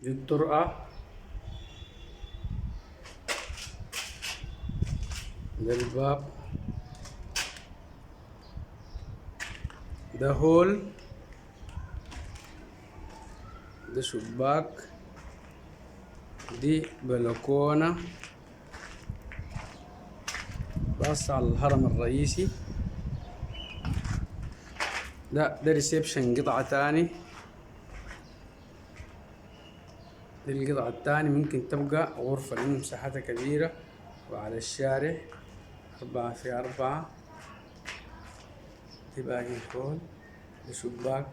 دي الطرقة، ده الباب، ده هول، ده شباك، دي بلكونة باصة على الهرم الرئيسي. ده ريسبشن قطعة تاني. دي القطعة التاني ممكن تبقى غرفة لأن مساحتها كبيرة وعلى الشارع 4 في 4. دي باقي هول، ده شباك،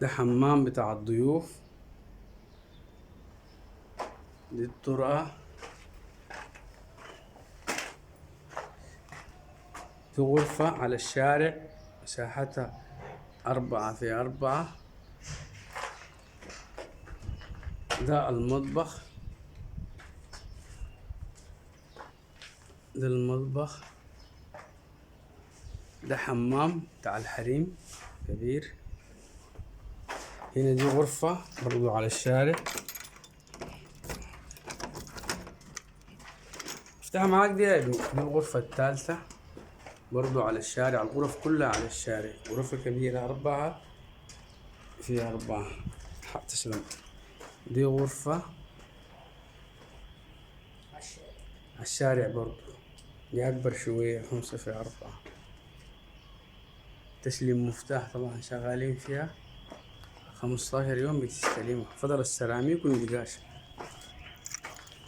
ده حمام بتاع الضيوف، دي الطرقة، في غرفة على الشارع مساحتها 4 في 4. ده المطبخ، ده المطبخ، ده حمام بتاع الحريم كبير. هنا دي غرفة برضو على الشارع. افتحها معاك دي يا ابني. دي الغرفة الثالثة برضو على الشارع. الغرف كلها على الشارع، غرفة كبيرة 4 في 4. تسلم. دي غرفة على الشارع برضو، دي أكبر شوية 5 في 4. تسليم مفتاح طبعا، شغالين فيها 15 يوم بتستلمها. فضل السيراميك والنقاش.